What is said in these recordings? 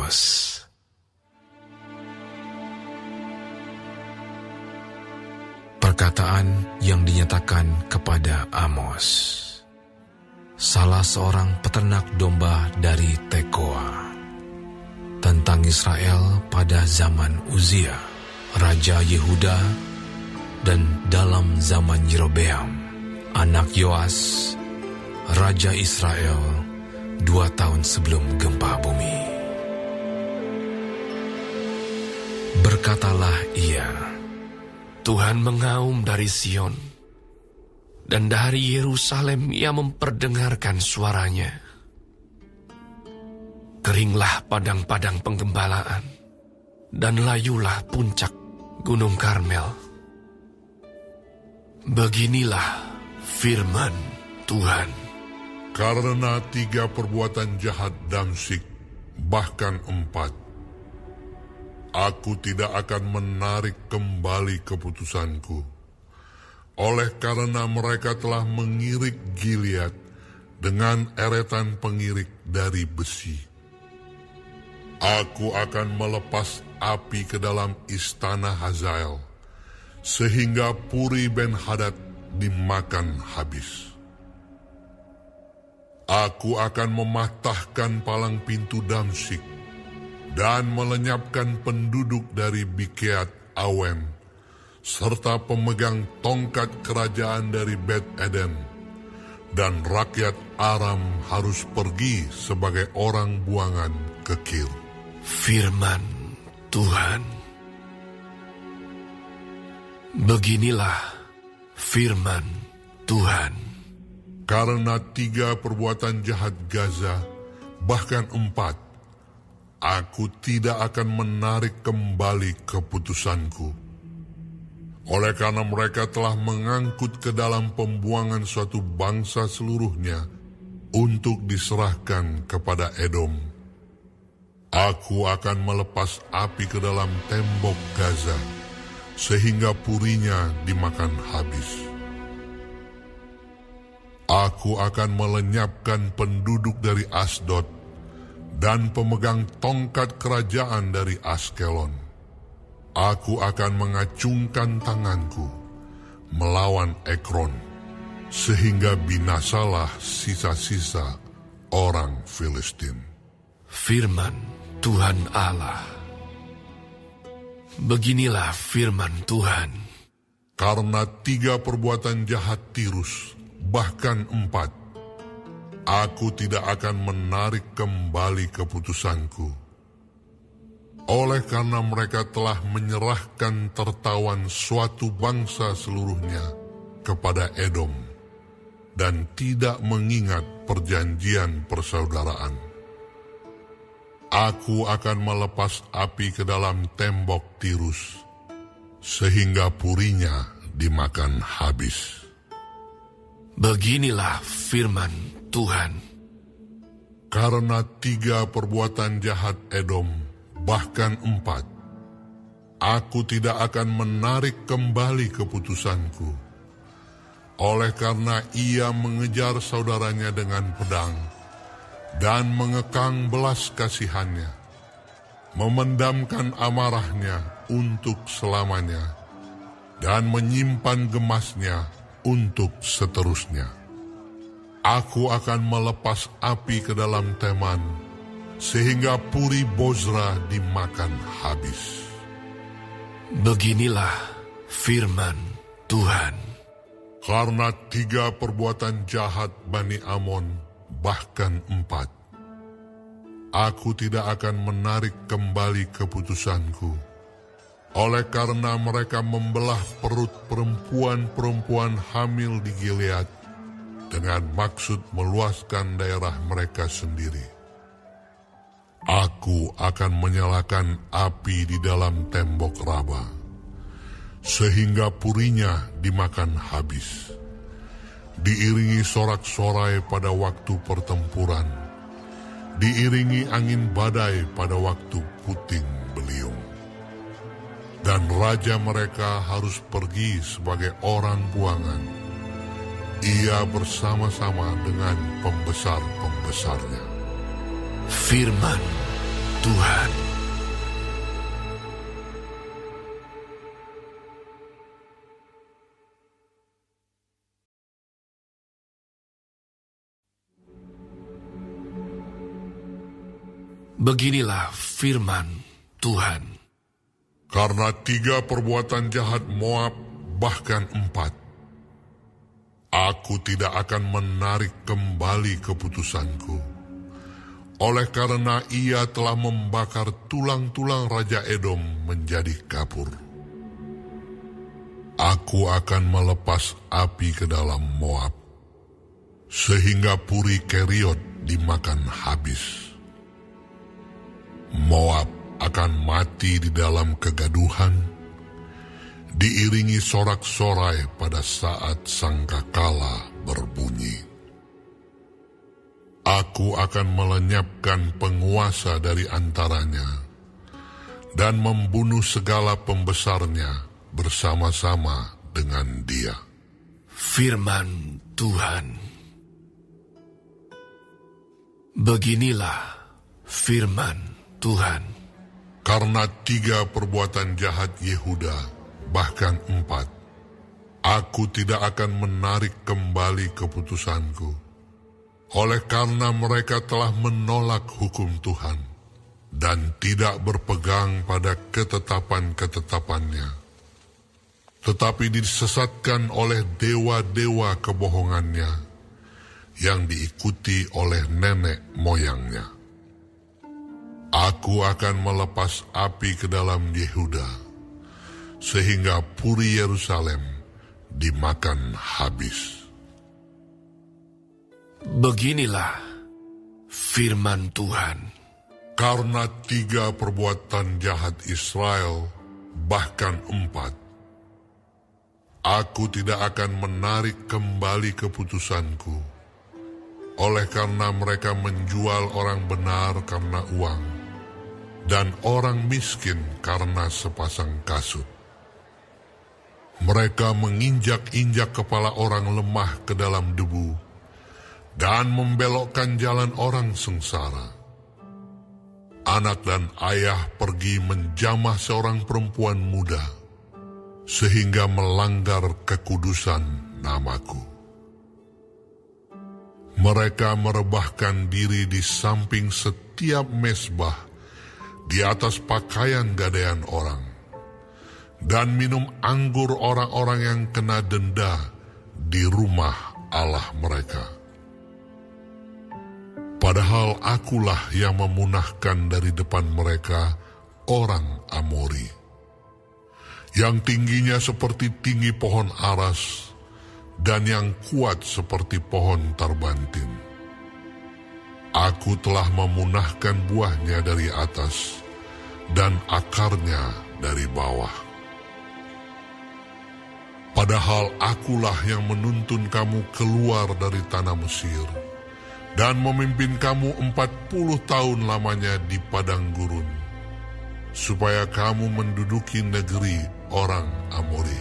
Amos. Perkataan yang dinyatakan kepada Amos, salah seorang peternak domba dari Tekoa, tentang Israel pada zaman Uzia, Raja Yehuda, dan dalam zaman Yerobeam, anak Yoas, Raja Israel, 2 tahun sebelum gempa bumi. Berkatalah ia, Tuhan mengaum dari Sion, dan dari Yerusalem ia memperdengarkan suaranya. Keringlah padang-padang penggembalaan, dan layulah puncak Gunung Karmel. Beginilah firman Tuhan. Karena 3 perbuatan jahat Damsyik, bahkan 4, aku tidak akan menarik kembali keputusanku. Oleh karena mereka telah mengirik Gilead dengan eretan pengirik dari besi. Aku akan melepas api ke dalam istana Hazael, sehingga Puri Ben-Hadad dimakan habis. Aku akan mematahkan palang pintu Damsyik, dan melenyapkan penduduk dari Bikeat Awen, serta pemegang tongkat kerajaan dari Bet Eden, dan rakyat Aram harus pergi sebagai orang buangan ke Kir. Firman Tuhan. Beginilah firman Tuhan. Karena 3 perbuatan jahat Gaza, bahkan 4, aku tidak akan menarik kembali keputusanku. Oleh karena mereka telah mengangkut ke dalam pembuangan suatu bangsa seluruhnya untuk diserahkan kepada Edom, aku akan melepas api ke dalam tembok Gaza, sehingga purinya dimakan habis. Aku akan melenyapkan penduduk dari Asdod dan pemegang tongkat kerajaan dari Askelon. Aku akan mengacungkan tanganku melawan Ekron, sehingga binasalah sisa-sisa orang Filistin. Firman Tuhan Allah. Beginilah firman Tuhan. Karena 3 perbuatan jahat Tirus, bahkan 4, aku tidak akan menarik kembali keputusanku. Oleh karena mereka telah menyerahkan tertawan suatu bangsa seluruhnya kepada Edom, dan tidak mengingat perjanjian persaudaraan. Aku akan melepas api ke dalam tembok Tirus, sehingga purinya dimakan habis. Beginilah firman Tuhan. Karena 3 perbuatan jahat Edom, bahkan 4, aku tidak akan menarik kembali keputusanku. Oleh karena ia mengejar saudaranya dengan pedang, dan mengekang belas kasihannya, memendamkan amarahnya untuk selamanya, dan menyimpan gemasnya untuk seterusnya. Aku akan melepas api ke dalam Teman, sehingga Puri Bozra dimakan habis. Beginilah firman Tuhan. Karena 3 perbuatan jahat Bani Amon, bahkan 4, aku tidak akan menarik kembali keputusanku. Oleh karena mereka membelah perut perempuan-perempuan hamil di Gilead, dengan maksud meluaskan daerah mereka sendiri. Aku akan menyalakan api di dalam tembok Raba, sehingga purinya dimakan habis. Diiringi sorak-sorai pada waktu pertempuran, diiringi angin badai pada waktu puting beliung. Dan raja mereka harus pergi sebagai orang buangan, ia bersama-sama dengan pembesar-pembesarnya. Firman Tuhan. Beginilah firman Tuhan. Karena 3 perbuatan jahat Moab, bahkan 4, aku tidak akan menarik kembali keputusanku. Oleh karena ia telah membakar tulang-tulang Raja Edom menjadi kapur. Aku akan melepas api ke dalam Moab, sehingga Puri Keriot dimakan habis. Moab akan mati di dalam kegaduhan, diiringi sorak-sorai pada saat sangkakala berbunyi. Aku akan melenyapkan penguasa dari antaranya dan membunuh segala pembesarnya bersama-sama dengan dia. Firman Tuhan. Beginilah firman Tuhan. Karena 3 perbuatan jahat Yehuda, bahkan 4, aku tidak akan menarik kembali keputusanku. Oleh karena mereka telah menolak hukum Tuhan dan tidak berpegang pada ketetapan-ketetapannya, tetapi disesatkan oleh dewa-dewa kebohongannya yang diikuti oleh nenek moyangnya. Aku akan melepas api ke dalam Yehuda, sehingga Puri Yerusalem dimakan habis. Beginilah firman Tuhan. Karena 3 perbuatan jahat Israel, bahkan 4, aku tidak akan menarik kembali keputusanku. Oleh karena mereka menjual orang benar karena uang, dan orang miskin karena sepasang kasut. Mereka menginjak-injak kepala orang lemah ke dalam debu, dan membelokkan jalan orang sengsara. Anak dan ayah pergi menjamah seorang perempuan muda, sehingga melanggar kekudusan namaku. Mereka merebahkan diri di samping setiap mezbah, di atas pakaian gadaian orang, dan minum anggur orang-orang yang kena denda di rumah Allah mereka. Padahal akulah yang memunahkan dari depan mereka orang Amori, yang tingginya seperti tinggi pohon aras, dan yang kuat seperti pohon tarbantin. Aku telah memunahkan buahnya dari atas dan akarnya dari bawah. Padahal akulah yang menuntun kamu keluar dari tanah Mesir dan memimpin kamu 40 tahun lamanya di padang gurun, supaya kamu menduduki negeri orang Amori.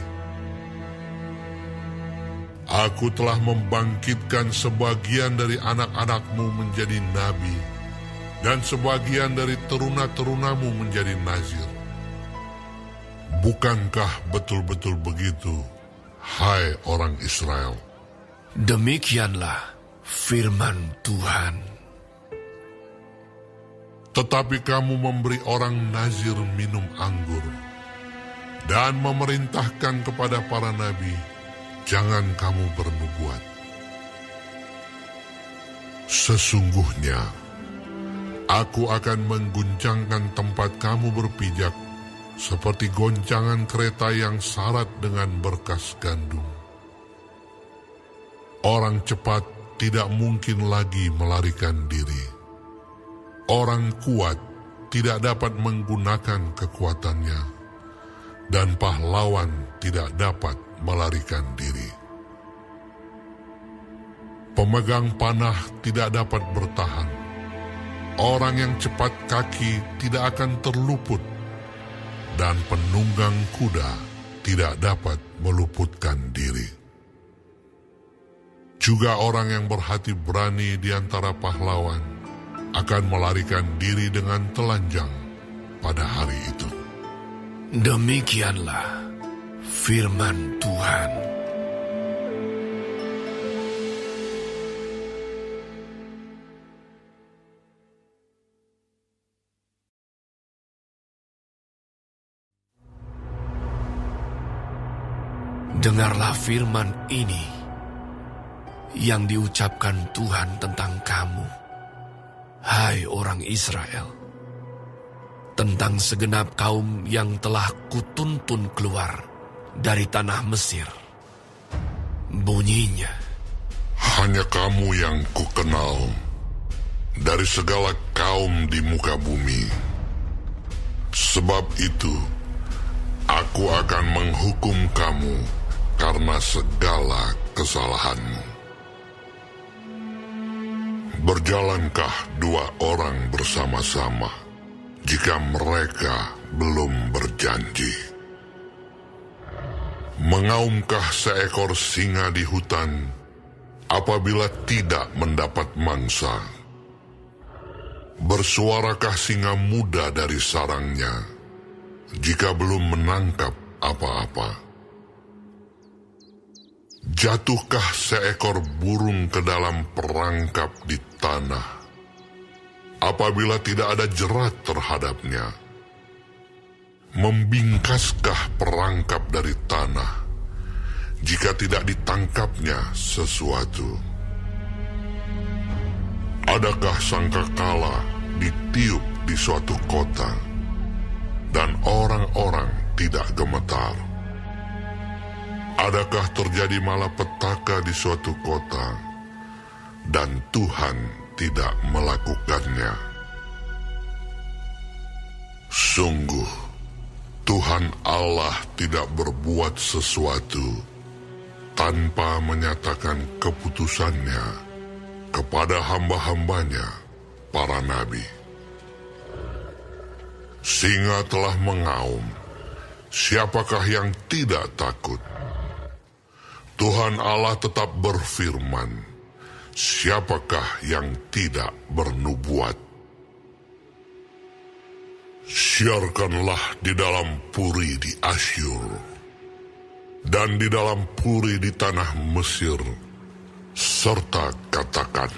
Aku telah membangkitkan sebagian dari anak-anakmu menjadi nabi, dan sebagian dari teruna-terunamu menjadi nazir. Bukankah betul-betul begitu, hai orang Israel? Demikianlah firman Tuhan. Tetapi kamu memberi orang nazir minum anggur, dan memerintahkan kepada para nabi, jangan kamu bernubuat. Sesungguhnya, aku akan mengguncangkan tempat kamu berpijak, seperti goncangan kereta yang syarat dengan berkas gandum. Orang cepat tidak mungkin lagi melarikan diri. Orang kuat tidak dapat menggunakan kekuatannya, dan pahlawan tidak dapat melarikan diri. Pemegang panah tidak dapat bertahan. Orang yang cepat kaki tidak akan terluput, dan penunggang kuda tidak dapat meluputkan diri. Juga orang yang berhati berani di antara pahlawan akan melarikan diri dengan telanjang pada hari itu. Demikianlah firman Tuhan. Dengarlah firman ini yang diucapkan Tuhan tentang kamu, hai orang Israel, tentang segenap kaum yang telah kutuntun keluar dari tanah Mesir. Bunyinya, hanya kamu yang kukenal dari segala kaum di muka bumi. Sebab itu, aku akan menghukum kamu karena segala kesalahanmu. Berjalankah dua orang bersama-sama jika mereka belum berjanji? Mengaumkah seekor singa di hutan apabila tidak mendapat mangsa? Bersuarakah singa muda dari sarangnya jika belum menangkap apa-apa? Jatuhkah seekor burung ke dalam perangkap di tanah apabila tidak ada jerat terhadapnya? Membingkaskah perangkap dari tanah jika tidak ditangkapnya sesuatu? Adakah sangkakala ditiup di suatu kota dan orang-orang tidak gemetar? Adakah terjadi malapetaka di suatu kota dan Tuhan tidak melakukannya? Sungguh, Tuhan Allah tidak berbuat sesuatu tanpa menyatakan keputusannya kepada hamba-hambanya, para nabi. Singa telah mengaum, siapakah yang tidak takut? Tuhan Allah tetap berfirman, siapakah yang tidak bernubuat? Siarkanlah di dalam puri di Asyur, dan di dalam puri di tanah Mesir, serta katakan,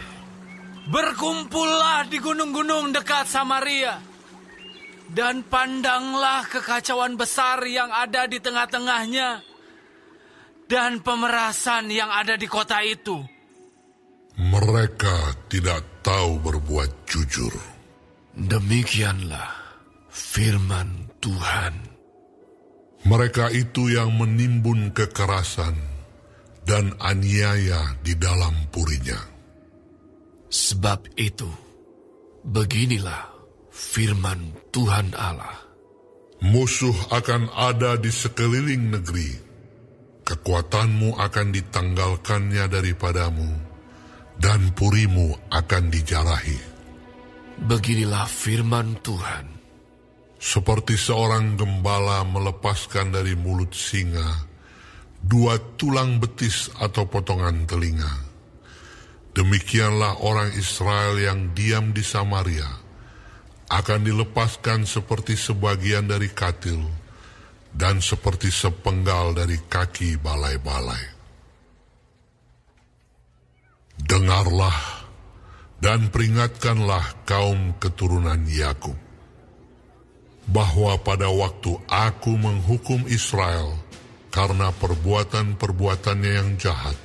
berkumpullah di gunung-gunung dekat Samaria, dan pandanglah kekacauan besar yang ada di tengah-tengahnya, dan pemerasan yang ada di kota itu. Mereka tidak tahu berbuat jujur. Demikianlah firman Tuhan. Mereka itu yang menimbun kekerasan dan aniaya di dalam purinya. Sebab itu, beginilah firman Tuhan Allah. Musuh akan ada di sekeliling negeri. Kekuatanmu akan ditanggalkannya daripadamu, dan purimu akan dijarahi. Beginilah firman Tuhan. Seperti seorang gembala melepaskan dari mulut singa 2 tulang betis atau potongan telinga. Demikianlah orang Israel yang diam di Samaria akan dilepaskan seperti sebagian dari katil dan seperti sepenggal dari kaki balai-balai. Dengarlah dan peringatkanlah kaum keturunan Yakub, bahwa pada waktu aku menghukum Israel karena perbuatan-perbuatannya yang jahat,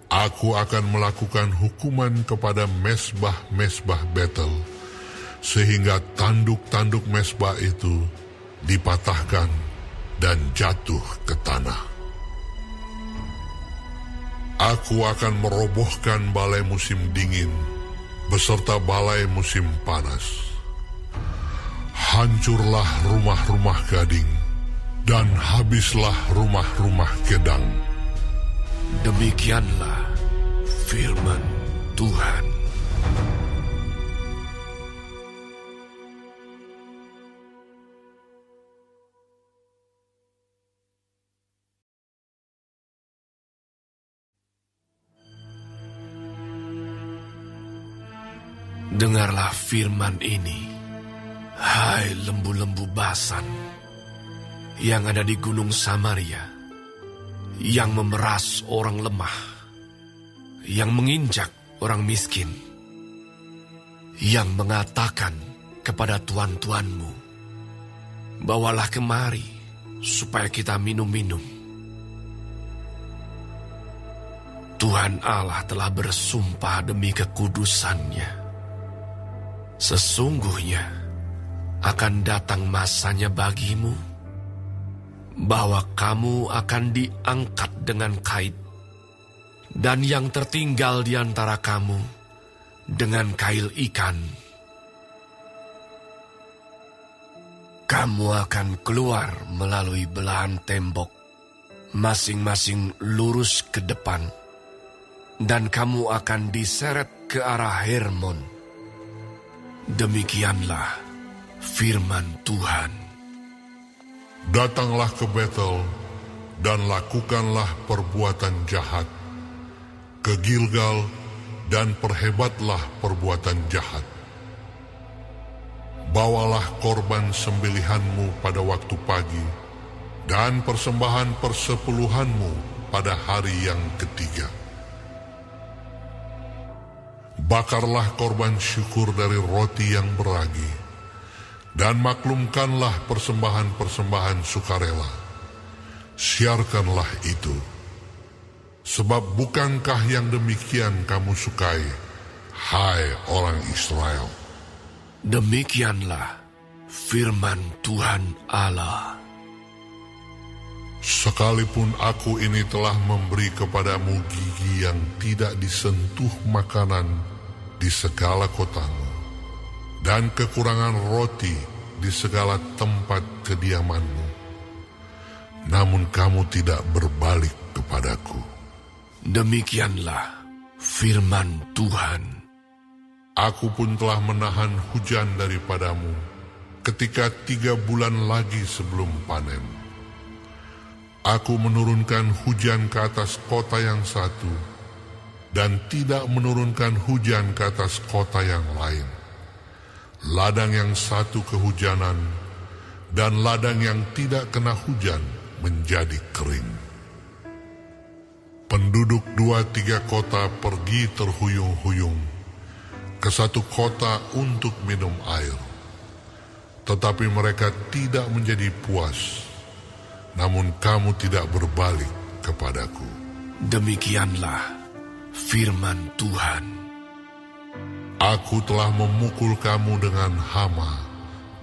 aku akan melakukan hukuman kepada mesbah-mesbah Betel, sehingga tanduk-tanduk mesbah itu dipatahkan dan jatuh ke tanah. Aku akan merobohkan balai musim dingin beserta balai musim panas. Hancurlah rumah-rumah gading dan habislah rumah-rumah kedang. Demikianlah firman Tuhan. Dengarlah firman ini, hai lembu-lembu Basan yang ada di gunung Samaria, yang memeras orang lemah, yang menginjak orang miskin, yang mengatakan kepada tuan-tuanmu, bawalah kemari supaya kita minum-minum. Tuhan Allah telah bersumpah demi kekudusannya. Sesungguhnya akan datang masanya bagimu, bahwa kamu akan diangkat dengan kait, dan yang tertinggal di antara kamu dengan kail ikan. Kamu akan keluar melalui belahan tembok, masing-masing lurus ke depan, dan kamu akan diseret ke arah Hermon. Demikianlah firman Tuhan. Datanglah ke Betel dan lakukanlah perbuatan jahat. Ke Gilgal dan perhebatlah perbuatan jahat. Bawalah korban sembelihanmu pada waktu pagi dan persembahan persepuluhanmu pada hari yang ketiga. Bakarlah korban syukur dari roti yang beragi, dan maklumkanlah persembahan-persembahan sukarela. Siarkanlah itu, sebab bukankah yang demikian kamu sukai, hai orang Israel? Demikianlah firman Tuhan Allah. Sekalipun aku ini telah memberi kepadamu gigi yang tidak disentuh makanan di segala kotamu, dan kekurangan roti di segala tempat kediamanmu, namun kamu tidak berbalik kepadaku. Demikianlah firman Tuhan. Aku pun telah menahan hujan daripadamu ketika 3 bulan lagi sebelum panen. Aku menurunkan hujan ke atas kota yang satu, dan tidak menurunkan hujan ke atas kota yang lain. Ladang yang satu kehujanan, dan ladang yang tidak kena hujan menjadi kering. Penduduk 2-3 kota pergi terhuyung-huyung ke satu kota untuk minum air. Tetapi mereka tidak menjadi puas, namun kamu tidak berbalik kepadaku. Demikianlah firman Tuhan. Aku telah memukul kamu dengan hama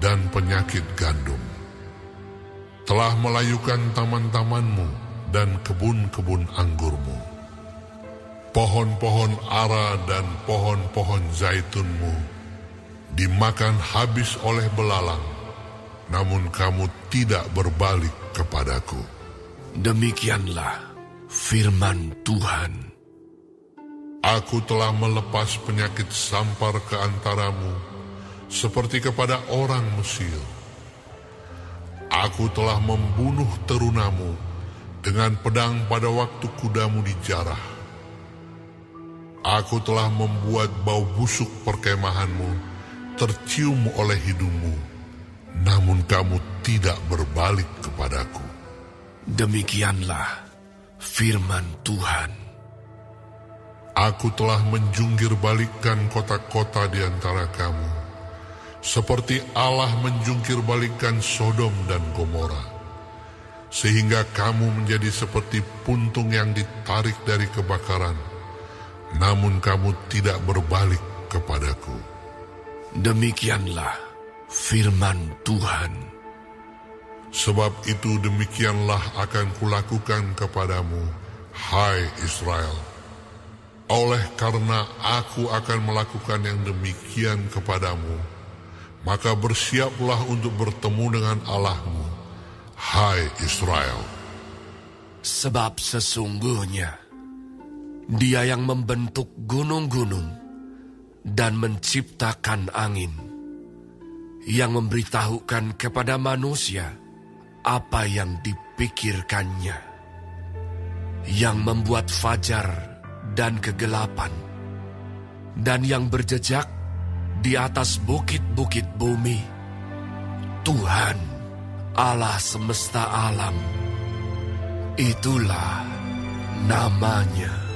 dan penyakit gandum, telah melayukan taman-tamanmu dan kebun-kebun anggurmu. Pohon-pohon ara dan pohon-pohon zaitunmu dimakan habis oleh belalang, namun kamu tidak berbalik kepadaku. Demikianlah firman Tuhan. Aku telah melepas penyakit sampar ke antaramu, seperti kepada orang Mesir. Aku telah membunuh terunamu dengan pedang pada waktu kudamu dijarah. Aku telah membuat bau busuk perkemahanmu tercium oleh hidungmu, namun kamu tidak berbalik kepadaku. Demikianlah firman Tuhan. Aku telah menjungkir balikkan kota-kota di antara kamu, seperti Allah menjungkir balikkan Sodom dan Gomora, sehingga kamu menjadi seperti puntung yang ditarik dari kebakaran, namun kamu tidak berbalik kepadaku. Demikianlah firman Tuhan. Sebab itu demikianlah akan kulakukan kepadamu, hai Israel. Oleh karena aku akan melakukan yang demikian kepadamu, maka bersiaplah untuk bertemu dengan Allahmu, hai Israel. Sebab sesungguhnya Dia yang membentuk gunung-gunung dan menciptakan angin, yang memberitahukan kepada manusia apa yang dipikirkannya, yang membuat fajar dan kegelapan, dan yang berjejak di atas bukit-bukit bumi, Tuhan Allah semesta alam, itulah namanya.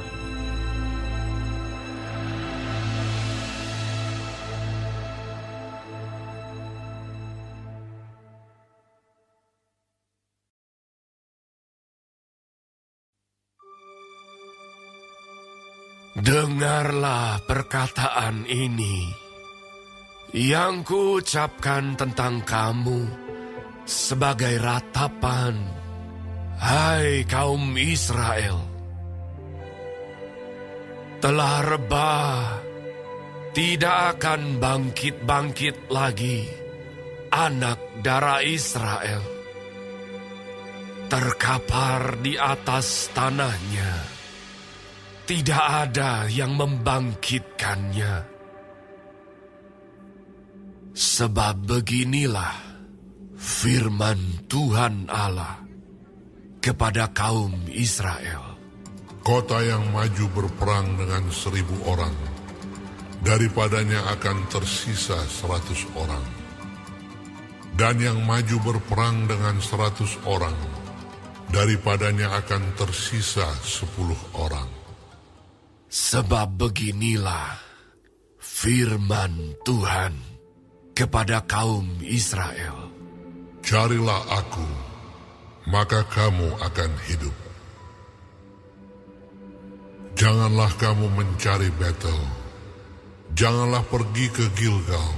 Dengarlah perkataan ini yang kuucapkan tentang kamu sebagai ratapan, hai kaum Israel. Telah rebah, tidak akan bangkit-bangkit lagi anak darah Israel. Terkapar di atas tanahnya, tidak ada yang membangkitkannya. Sebab beginilah firman Tuhan Allah kepada kaum Israel. Kota yang maju berperang dengan 1.000 orang, daripadanya akan tersisa 100 orang. Dan yang maju berperang dengan 100 orang, daripadanya akan tersisa 10 orang. Sebab beginilah firman Tuhan kepada kaum Israel. Carilah aku, maka kamu akan hidup. Janganlah kamu mencari Betel, janganlah pergi ke Gilgal,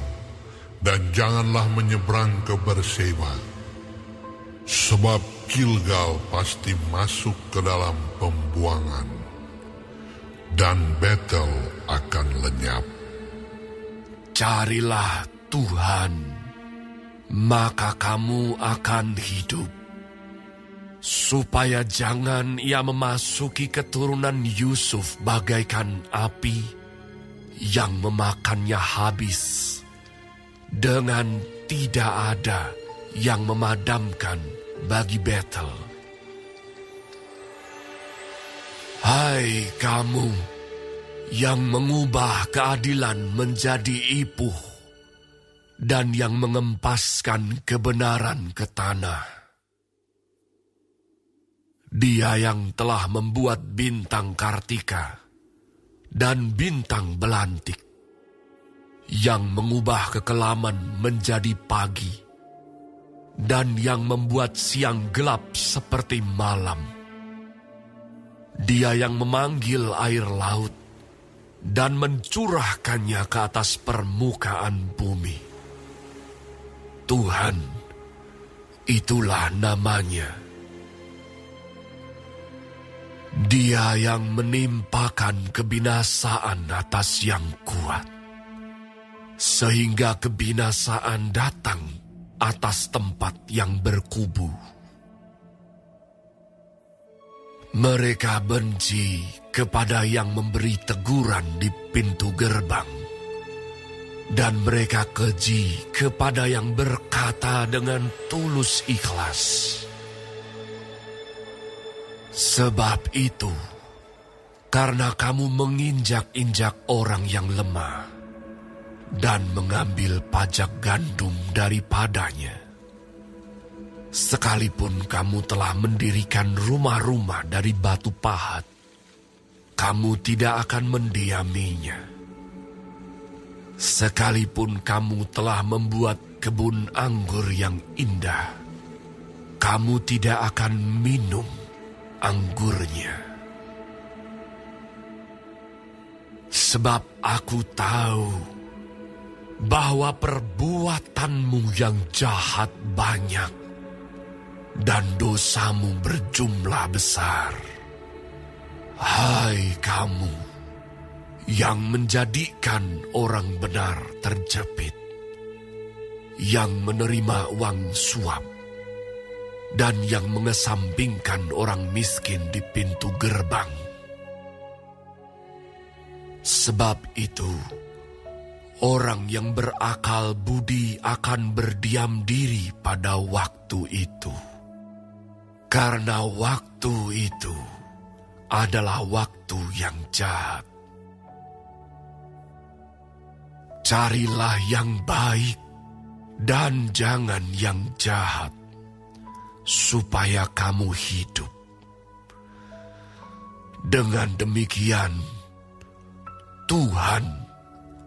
dan janganlah menyeberang ke Berseba. Sebab Gilgal pasti masuk ke dalam pembuangan, dan Betel akan lenyap. Carilah Tuhan, maka kamu akan hidup, supaya jangan ia memasuki keturunan Yusuf bagaikan api yang memakannya habis, dengan tidak ada yang memadamkan bagi Betel. Hai kamu yang mengubah keadilan menjadi ipuh dan yang mengempaskan kebenaran ke tanah. Dia yang telah membuat bintang Kartika dan bintang belantik, yang mengubah kekelaman menjadi pagi, dan yang membuat siang gelap seperti malam. Dia yang memanggil air laut dan mencurahkannya ke atas permukaan bumi. Tuhan, itulah namanya. Dia yang menimpakan kebinasaan atas yang kuat, sehingga kebinasaan datang atas tempat yang berkubu. Mereka benci kepada yang memberi teguran di pintu gerbang, dan mereka keji kepada yang berkata dengan tulus ikhlas. Sebab itu, karena kamu menginjak-injak orang yang lemah dan mengambil pajak gandum daripadanya, sekalipun kamu telah mendirikan rumah-rumah dari batu pahat, kamu tidak akan mendiaminya. Sekalipun kamu telah membuat kebun anggur yang indah, kamu tidak akan minum anggurnya. Sebab aku tahu bahwa perbuatanmu yang jahat banyak, dan dosamu berjumlah besar. Hai kamu yang menjadikan orang benar terjepit, yang menerima uang suap, dan yang mengesampingkan orang miskin di pintu gerbang. Sebab itu, orang yang berakal budi akan berdiam diri pada waktu itu. Karena waktu itu adalah waktu yang jahat. Carilah yang baik dan jangan yang jahat, supaya kamu hidup. Dengan demikian, Tuhan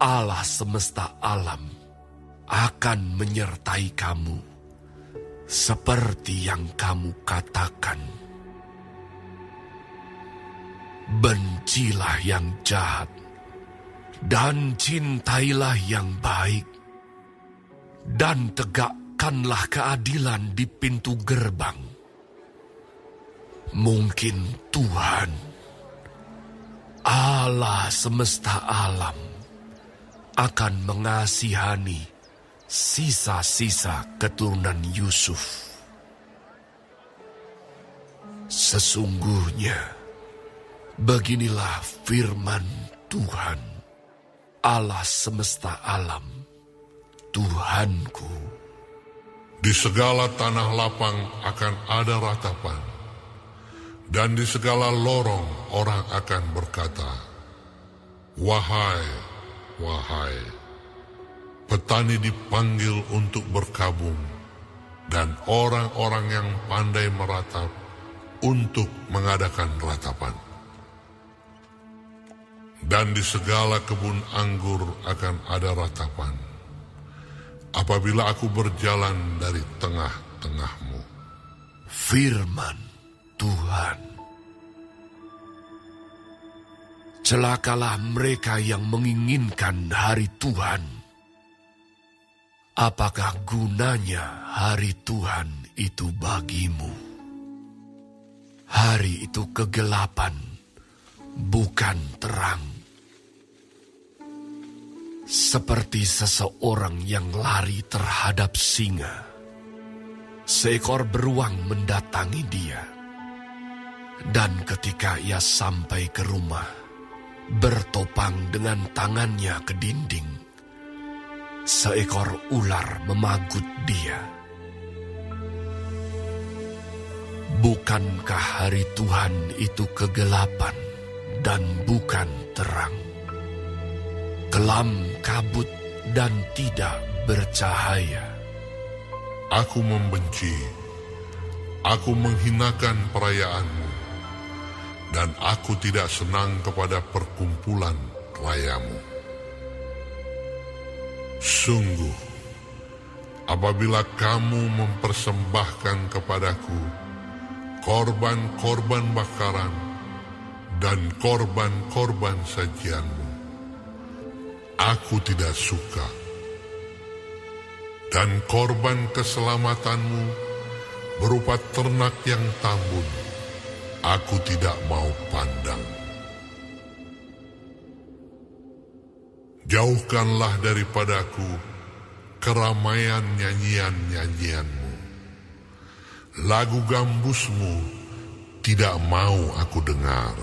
Allah semesta alam akan menyertai kamu seperti yang kamu katakan. Bencilah yang jahat dan cintailah yang baik, dan tegakkanlah keadilan di pintu gerbang. Mungkin Tuhan, Allah semesta alam, akan mengasihani sisa-sisa keturunan Yusuf. Sesungguhnya, beginilah firman Tuhan, Allah semesta alam, Tuhanku. Di segala tanah lapang akan ada ratapan, dan di segala lorong orang akan berkata, "Wahai, wahai." Petani dipanggil untuk berkabung, dan orang-orang yang pandai meratap untuk mengadakan ratapan. Dan di segala kebun anggur akan ada ratapan, apabila aku berjalan dari tengah-tengahmu. Firman Tuhan. Celakalah mereka yang menginginkan hari Tuhan. Apakah gunanya hari Tuhan itu bagimu? Hari itu kegelapan, bukan terang. Seperti seseorang yang lari terhadap singa. Seekor beruang mendatangi dia. Dan ketika ia sampai ke rumah, bertopang dengan tangannya ke dinding, seekor ular memagut dia. Bukankah hari Tuhan itu kegelapan dan bukan terang? Kelam kabut dan tidak bercahaya. Aku membenci, aku menghinakan perayaanmu, dan aku tidak senang kepada perkumpulan rayamu. Sungguh, apabila kamu mempersembahkan kepadaku korban-korban bakaran dan korban-korban sajianmu, aku tidak suka. Dan korban keselamatanmu berupa ternak yang tambun, aku tidak mau pandang. Jauhkanlah daripadaku keramaian nyanyian-nyanyianmu. Lagu gambusmu tidak mau aku dengar.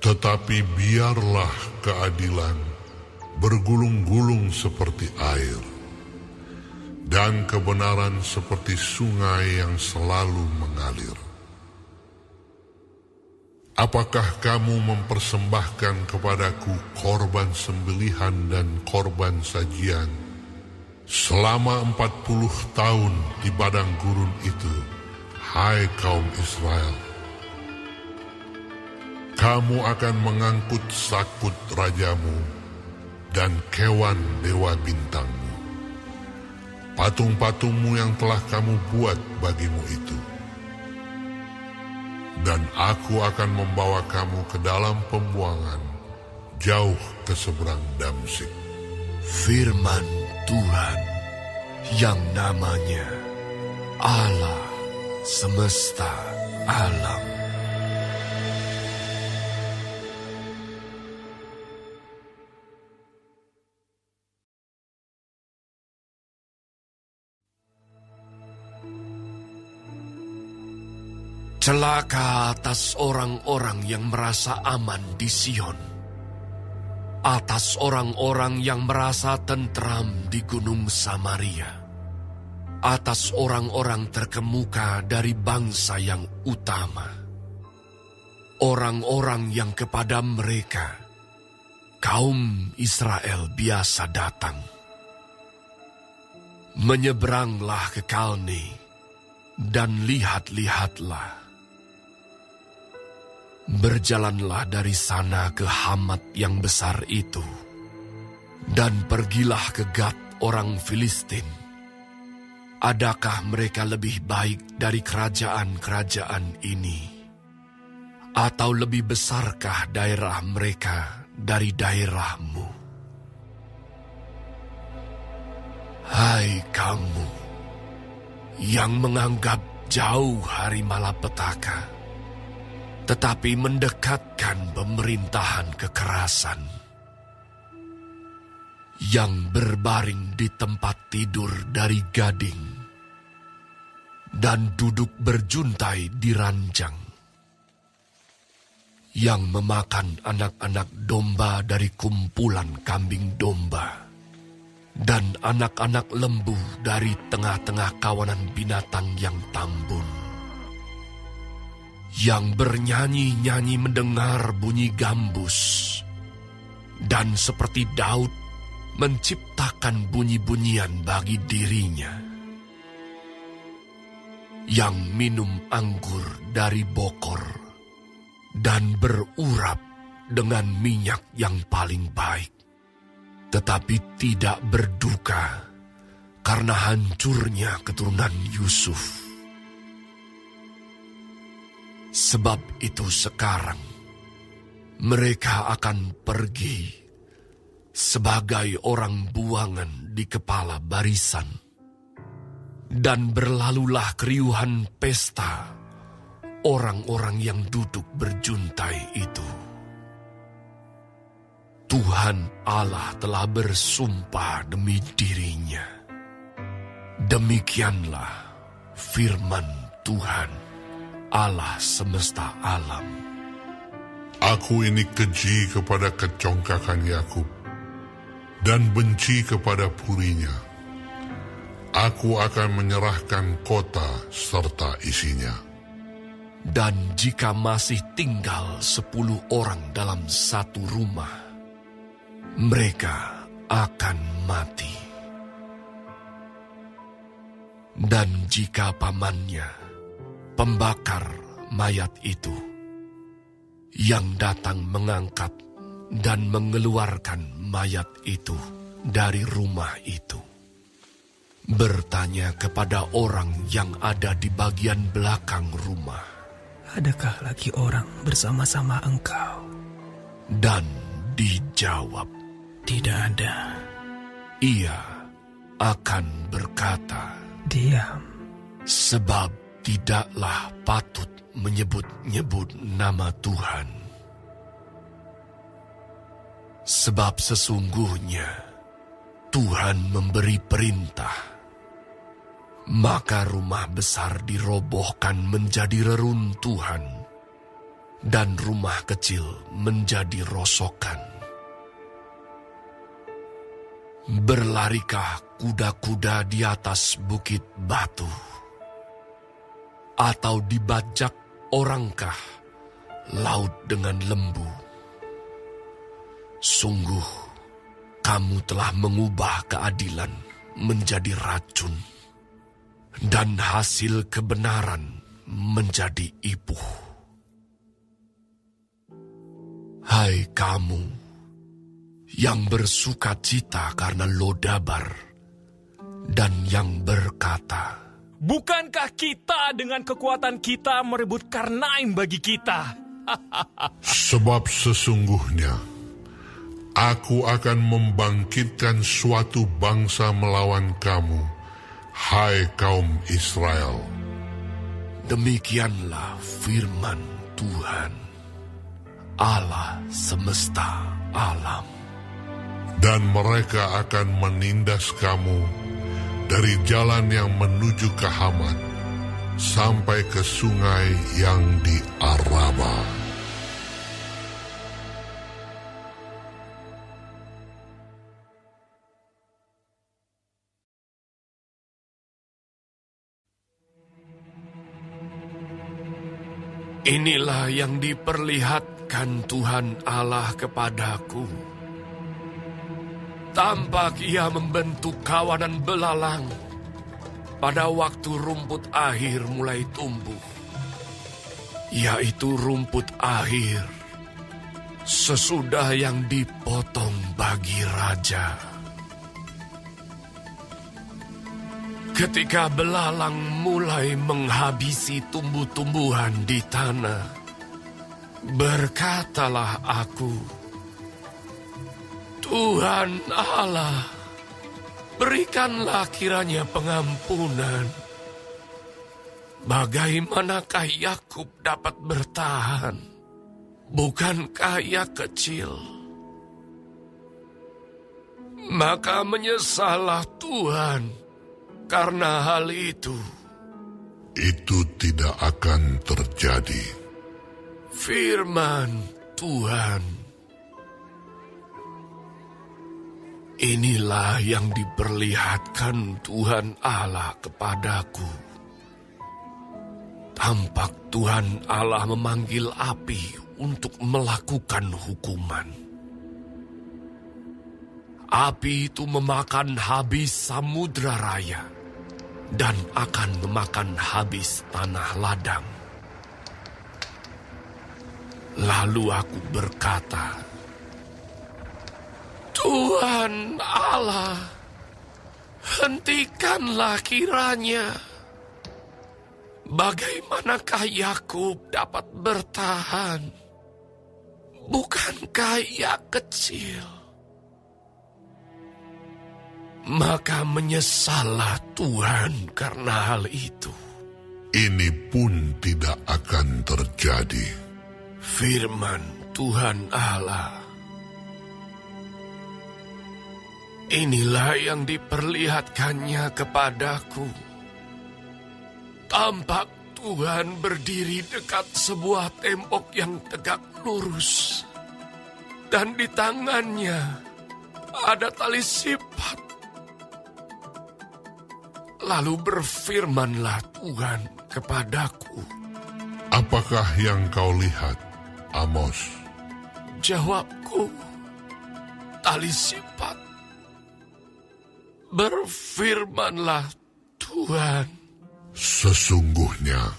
Tetapi biarlah keadilan bergulung-gulung seperti air, dan kebenaran seperti sungai yang selalu mengalir. Apakah kamu mempersembahkan kepadaku korban sembelihan dan korban sajian selama 40 tahun di padang gurun itu, hai kaum Israel? Kamu akan mengangkut sakut rajamu dan kewan dewa bintangmu, patung-patungmu yang telah kamu buat bagimu itu. Dan aku akan membawa kamu ke dalam pembuangan, jauh ke seberang Damsyik. Firman Tuhan yang namanya Allah semesta alam. Celaka atas orang-orang yang merasa aman di Sion, atas orang-orang yang merasa tentram di Gunung Samaria, atas orang-orang terkemuka dari bangsa yang utama, orang-orang yang kepada mereka kaum Israel biasa datang. Menyeberanglah ke Kalne, dan lihat-lihatlah. Berjalanlah dari sana ke Hamat yang besar itu, dan pergilah ke Gat orang Filistin. Adakah mereka lebih baik dari kerajaan-kerajaan ini? Atau lebih besarkah daerah mereka dari daerahmu? Hai kamu yang menganggap jauh hari malapetaka, tetapi mendekatkan pemerintahan kekerasan, yang berbaring di tempat tidur dari gading, dan duduk berjuntai di ranjang, yang memakan anak-anak domba dari kumpulan kambing domba, dan anak-anak lembu dari tengah-tengah kawanan binatang yang tambun, yang bernyanyi-nyanyi mendengar bunyi gambus, dan seperti Daud menciptakan bunyi-bunyian bagi dirinya, yang minum anggur dari bokor, dan berurap dengan minyak yang paling baik, tetapi tidak berduka karena hancurnya keturunan Yusuf. Sebab itu sekarang mereka akan pergi sebagai orang buangan di kepala barisan, dan berlalulah keriuhan pesta orang-orang yang duduk berjuntai itu. Tuhan Allah telah bersumpah demi dirinya. Demikianlah firman Tuhan, Allah semesta alam. Aku ini keji kepada kecongkakan Yakub, dan benci kepada purinya. Aku akan menyerahkan kota serta isinya. Dan jika masih tinggal 10 orang dalam satu rumah, mereka akan mati. Dan jika pamannya, pembakar mayat itu, yang datang mengangkat dan mengeluarkan mayat itu dari rumah itu, bertanya kepada orang yang ada di bagian belakang rumah, adakah lagi orang bersama-sama engkau? Dan dijawab, tidak ada. Ia akan berkata, diam. sebab tidaklah patut menyebut-nyebut nama Tuhan. Sebab sesungguhnya Tuhan memberi perintah, maka rumah besar dirobohkan menjadi reruntuhan, dan rumah kecil menjadi rosokan. Berlarikah kuda-kuda di atas bukit batu? Atau dibajak orangkah laut dengan lembu? Sungguh, kamu telah mengubah keadilan menjadi racun, dan hasil kebenaran menjadi ipuh. Hai kamu yang bersuka cita karena Lodabar, dan yang berkata, bukankah kita dengan kekuatan kita merebut Karnaim bagi kita? Sebab sesungguhnya aku akan membangkitkan suatu bangsa melawan kamu, hai kaum Israel. Demikianlah firman Tuhan, Allah semesta alam. Dan mereka akan menindas kamu dari jalan yang menuju ke Hamat sampai ke sungai yang di Araba. Inilah yang diperlihatkan Tuhan Allah kepadaku Tampak ia membentuk kawanan belalang pada waktu rumput akhir mulai tumbuh, yaitu rumput akhir sesudah yang dipotong bagi raja. Ketika belalang mulai menghabisi tumbuh-tumbuhan di tanah, berkatalah aku, Tuhan Allah, berikanlah kiranya pengampunan. Bagaimanakah Yakub dapat bertahan? Bukankah ia kecil? Maka menyesallah Tuhan karena hal itu. Itu tidak akan terjadi. Firman Tuhan. Inilah yang diperlihatkan Tuhan Allah kepadaku. Tampak Tuhan Allah memanggil api untuk melakukan hukuman. Api itu memakan habis samudra raya dan akan memakan habis tanah ladang. Lalu aku berkata, Tuhan Allah, hentikanlah kiranya. Bagaimanakah Yakub dapat bertahan? Bukankah ia kecil? Maka menyesallah Tuhan karena hal itu. Ini pun tidak akan terjadi. Firman Tuhan Allah. Inilah yang diperlihatkannya kepadaku. Tampak Tuhan berdiri dekat sebuah tembok yang tegak lurus. Dan di tangannya ada tali sipat. Lalu berfirmanlah Tuhan kepadaku. Apakah yang kau lihat, Amos? Jawabku, tali sipat. Berfirmanlah Tuhan, sesungguhnya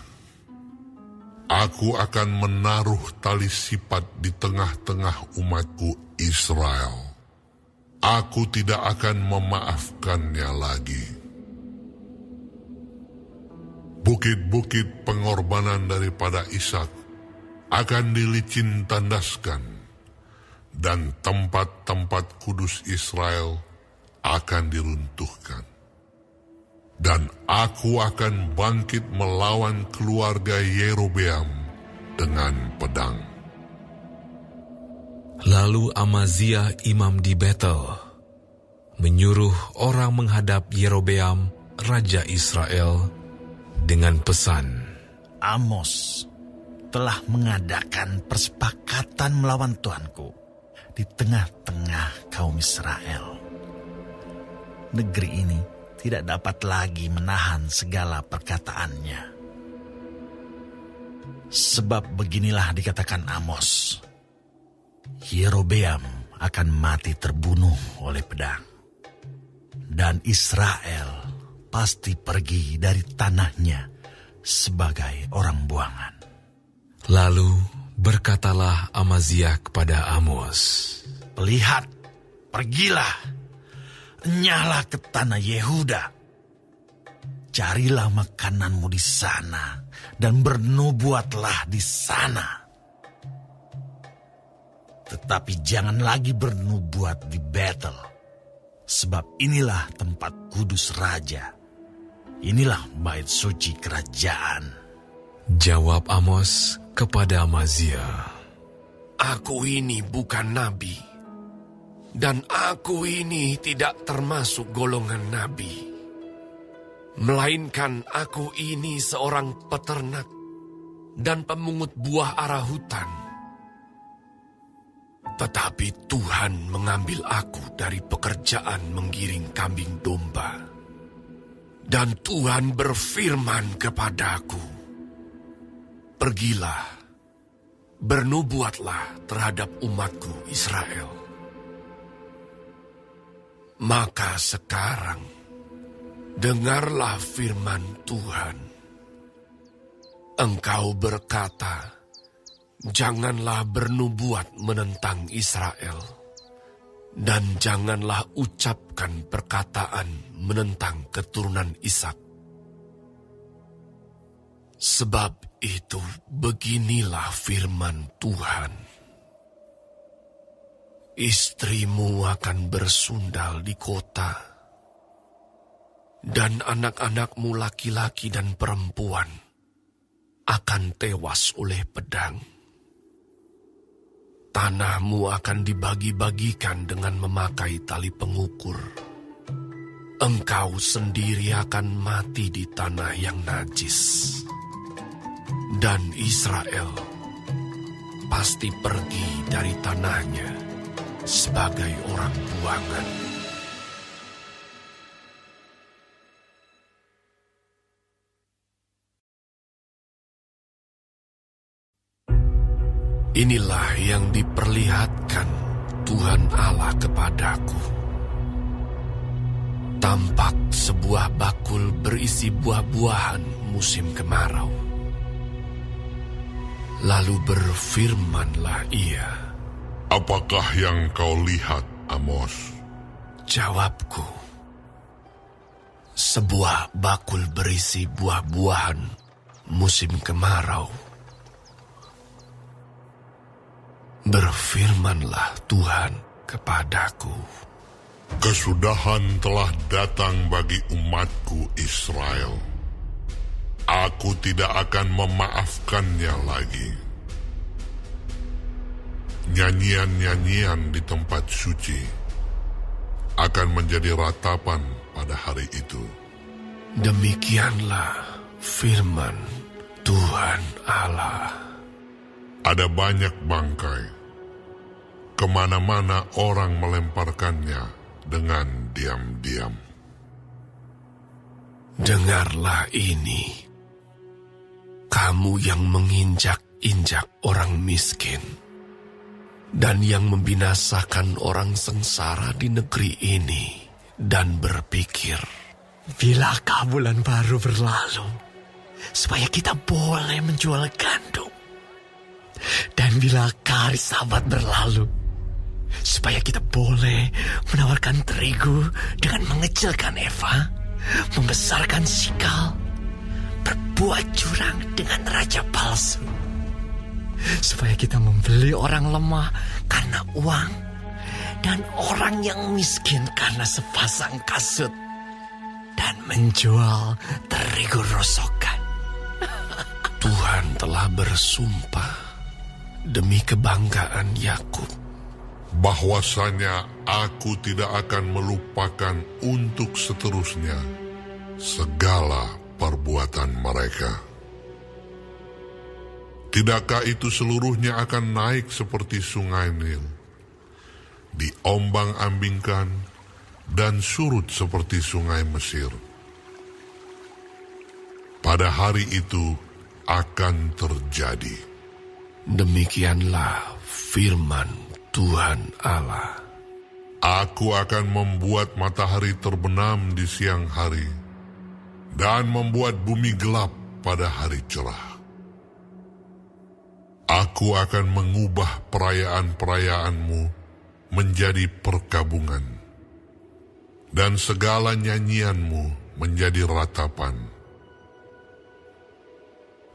aku akan menaruh tali sipat di tengah-tengah umatku Israel. Aku tidak akan memaafkannya lagi. Bukit-bukit pengorbanan daripada Ishak akan dilicin tandaskan, dan tempat-tempat kudus Israel akan diruntuhkan. Dan aku akan bangkit melawan keluarga Yerobeam dengan pedang. Lalu Amaziah imam di Betel menyuruh orang menghadap Yerobeam, raja Israel, dengan pesan, Amos telah mengadakan persepakatan melawan Tuanku di tengah-tengah kaum Israel. Negeri ini tidak dapat lagi menahan segala perkataannya. Sebab beginilah dikatakan Amos, Yerobeam akan mati terbunuh oleh pedang, dan Israel pasti pergi dari tanahnya sebagai orang buangan. Lalu berkatalah Amaziah kepada Amos, Lihat, pergilah, enyahlah ke tanah Yehuda. Carilah makananmu di sana dan bernubuatlah di sana. Tetapi jangan lagi bernubuat di Betel, sebab inilah tempat kudus raja. Inilah bait suci kerajaan. Jawab Amos kepada Amaziah, Aku ini bukan nabi, dan aku ini tidak termasuk golongan nabi. Melainkan aku ini seorang peternak dan pemungut buah ara hutan. Tetapi Tuhan mengambil aku dari pekerjaan menggiring kambing domba. Dan Tuhan berfirman kepadaku, Pergilah, bernubuatlah terhadap umatku Israel. Maka sekarang, dengarlah firman Tuhan. Engkau berkata, janganlah bernubuat menentang Israel, dan janganlah ucapkan perkataan menentang keturunan Ishak. Sebab itu beginilah firman Tuhan. Istrimu akan bersundal di kota, dan anak-anakmu laki-laki dan perempuan akan tewas oleh pedang. Tanahmu akan dibagi-bagikan dengan memakai tali pengukur. Engkau sendiri akan mati di tanah yang najis. Dan Israel pasti pergi dari tanahnya sebagai orang buangan. Inilah yang diperlihatkan Tuhan Allah kepadaku. Tampak sebuah bakul berisi buah-buahan musim kemarau. Lalu berfirmanlah ia, apakah yang kau lihat, Amos? Jawabku, sebuah bakul berisi buah-buahan musim kemarau. Berfirmanlah Tuhan kepadaku, kesudahan telah datang bagi umatku Israel. Aku tidak akan memaafkannya lagi. Nyanyian-nyanyian di tempat suci akan menjadi ratapan pada hari itu. Demikianlah firman Tuhan Allah. Ada banyak bangkai. Kemana-mana orang melemparkannya dengan diam-diam. Dengarlah ini, kamu yang menginjak-injak orang miskin, dan yang membinasakan orang sengsara di negeri ini, dan berpikir, bilakah bulan baru berlalu, supaya kita boleh menjual gandum? Dan bilakah hari Sabat berlalu, supaya kita boleh menawarkan terigu dengan mengecilkan eva, membesarkan sikal, berbuat curang dengan raja palsu, supaya kita membeli orang lemah karena uang, dan orang yang miskin karena sepasang kasut, dan menjual terigu rosokan. Tuhan telah bersumpah demi kebanggaan Yakub, bahwasanya aku tidak akan melupakan untuk seterusnya segala perbuatan mereka. Tidakkah itu seluruhnya akan naik seperti sungai Nil, diombang-ambingkan dan surut seperti sungai Mesir? Pada hari itu akan terjadi. Demikianlah firman Tuhan Allah. Aku akan membuat matahari terbenam di siang hari, dan membuat bumi gelap pada hari cerah. Aku akan mengubah perayaan-perayaanmu menjadi perkabungan, dan segala nyanyianmu menjadi ratapan.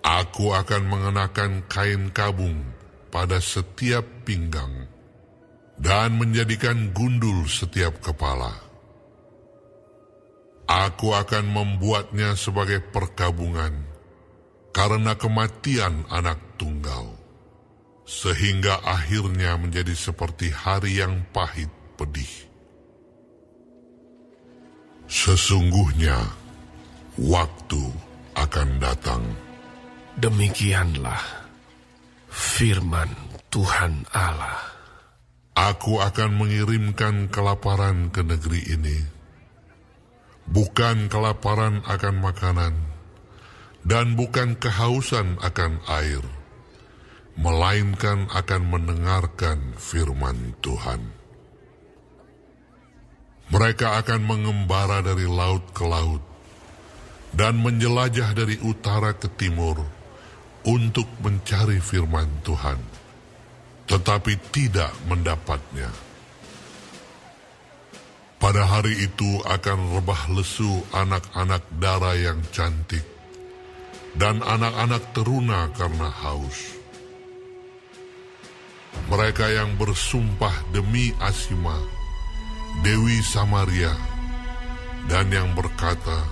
Aku akan mengenakan kain kabung pada setiap pinggang, dan menjadikan gundul setiap kepala. Aku akan membuatnya sebagai perkabungan karena kematian anak tunggal, sehingga akhirnya menjadi seperti hari yang pahit pedih. Sesungguhnya waktu akan datang. Demikianlah firman Tuhan Allah. Aku akan mengirimkan kelaparan ke negeri ini, bukan kelaparan akan makanan, dan bukan kehausan akan air, melainkan akan mendengarkan firman Tuhan. Mereka akan mengembara dari laut ke laut dan menjelajah dari utara ke timur untuk mencari firman Tuhan, tetapi tidak mendapatnya. Pada hari itu akan rebah lesu anak-anak dara yang cantik dan anak-anak teruna karena haus. Mereka yang bersumpah demi Asima, Dewi Samaria, dan yang berkata,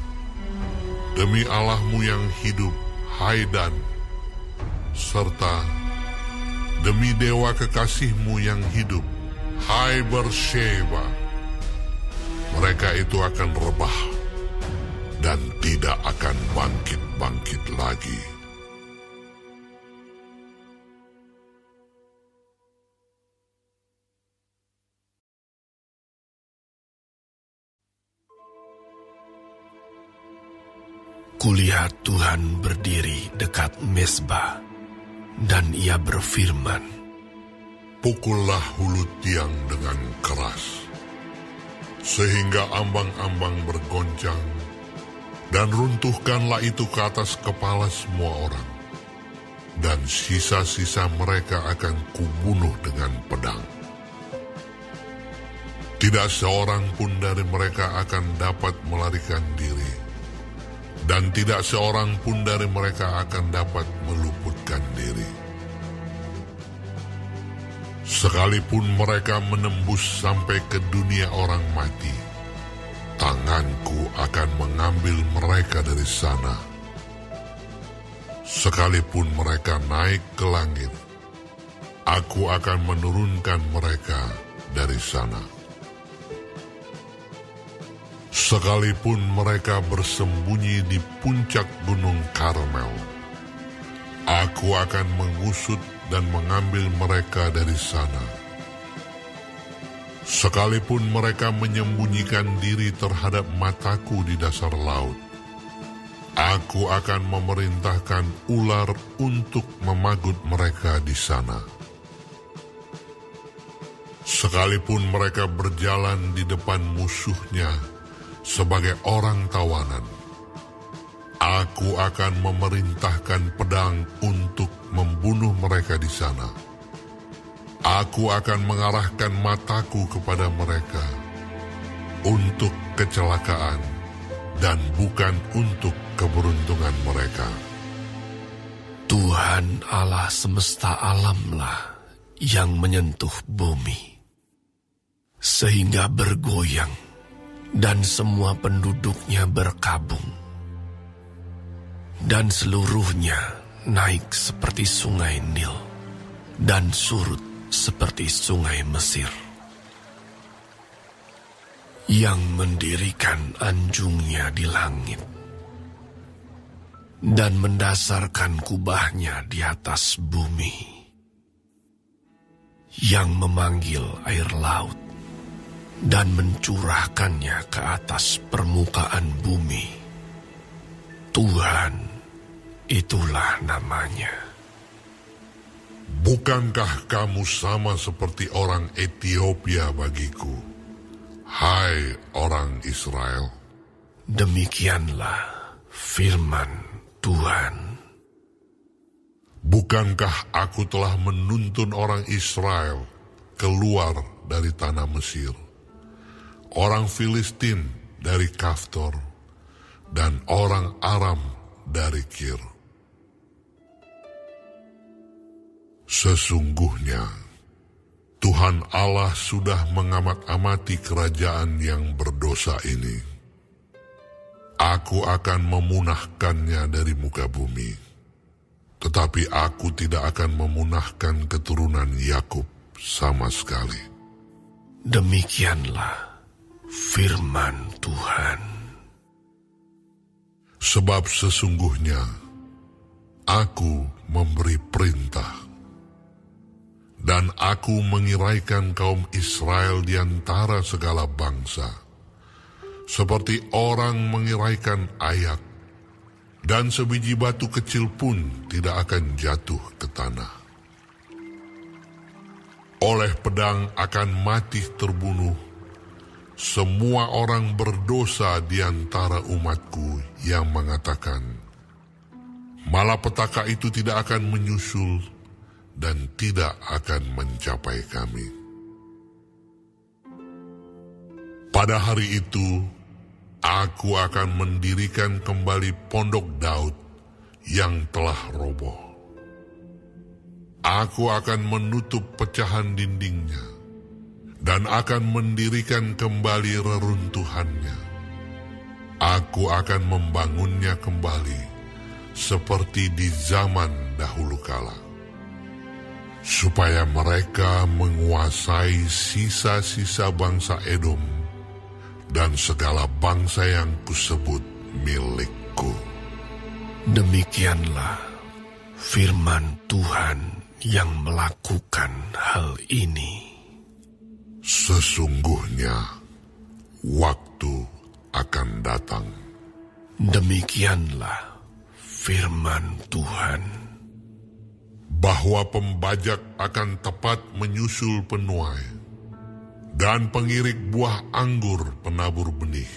demi Allahmu yang hidup, hai Dan, serta demi dewa kekasihmu yang hidup, hai Bersheba. Mereka itu akan rebah dan tidak akan bangkit-bangkit lagi. Kulihat Tuhan berdiri dekat mezbah, dan ia berfirman, Pukullah hulu tiang dengan keras, sehingga ambang-ambang bergoncang, dan runtuhkanlah itu ke atas kepala semua orang, dan sisa-sisa mereka akan kubunuh dengan pedang. Tidak seorang pun dari mereka akan dapat melarikan diri, dan tidak seorang pun dari mereka akan dapat meluputkan diri. Sekalipun mereka menembus sampai ke dunia orang mati, tanganku akan mengambil mereka dari sana. Sekalipun mereka naik ke langit, aku akan menurunkan mereka dari sana. Sekalipun mereka bersembunyi di puncak gunung Karmel, aku akan mengusut dan mengambil mereka dari sana. Sekalipun mereka menyembunyikan diri terhadap mataku di dasar laut, aku akan memerintahkan ular untuk memagut mereka di sana. Sekalipun mereka berjalan di depan musuhnya sebagai orang tawanan, aku akan memerintahkan pedang untuk membunuh mereka di sana. Aku akan mengarahkan mataku kepada mereka untuk kecelakaan dan bukan untuk keberuntungan mereka. Tuhan Allah semesta alamlah yang menyentuh bumi, sehingga bergoyang dan semua penduduknya berkabung, dan seluruhnya naik seperti sungai Nil, dan surut seperti sungai Mesir, yang mendirikan anjungnya di langit, dan mendasarkan kubahnya di atas bumi, yang memanggil air laut, dan mencurahkannya ke atas permukaan bumi. Tuhan, itulah namanya. Bukankah kamu sama seperti orang Ethiopia bagiku, hai orang Israel? Demikianlah firman Tuhan. Bukankah aku telah menuntun orang Israel keluar dari tanah Mesir, orang Filistin dari Kaftor, dan orang Aram dari Kir? Sesungguhnya Tuhan Allah sudah mengamat-amati kerajaan yang berdosa ini. Aku akan memunahkannya dari muka bumi, tetapi aku tidak akan memunahkan keturunan Yakub sama sekali. Demikianlah firman Tuhan. Sebab sesungguhnya aku memberi perintah, dan aku mengiraikan kaum Israel di antara segala bangsa, seperti orang mengiraikan ayak, dan sebiji batu kecil pun tidak akan jatuh ke tanah. Oleh pedang akan mati terbunuh semua orang berdosa di antara umatku yang mengatakan, malapetaka itu tidak akan menyusul dan tidak akan mencapai kami. Pada hari itu, aku akan mendirikan kembali pondok Daud yang telah roboh. Aku akan menutup pecahan dindingnya dan akan mendirikan kembali reruntuhannya. Aku akan membangunnya kembali seperti di zaman dahulu kala, supaya mereka menguasai sisa-sisa bangsa Edom dan segala bangsa yang kusebut milikku. Demikianlah firman Tuhan yang melakukan hal ini. Sesungguhnya waktu akan datang. Demikianlah firman Tuhan. Bahwa pembajak akan tepat menyusul penuai, dan pengirik buah anggur penabur benih.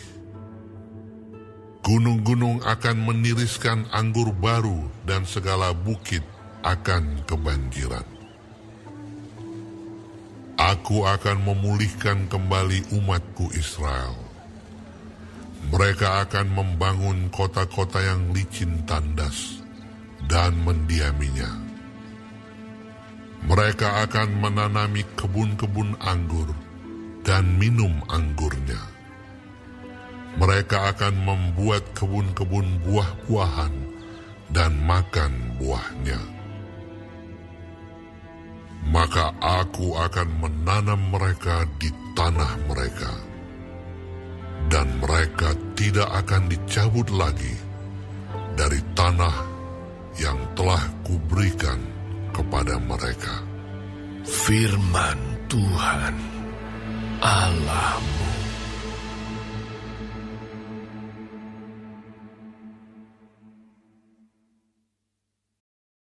Gunung-gunung akan meniriskan anggur baru dan segala bukit akan kebanjiran. Aku akan memulihkan kembali umatku Israel. Mereka akan membangun kota-kota yang licin tandas dan mendiaminya. Mereka akan menanami kebun-kebun anggur dan minum anggurnya. Mereka akan membuat kebun-kebun buah-buahan dan makan buahnya. Maka aku akan menanam mereka di tanah mereka, dan mereka tidak akan dicabut lagi dari tanah yang telah kuberikan kepada mereka. Firman Tuhan Allahmu.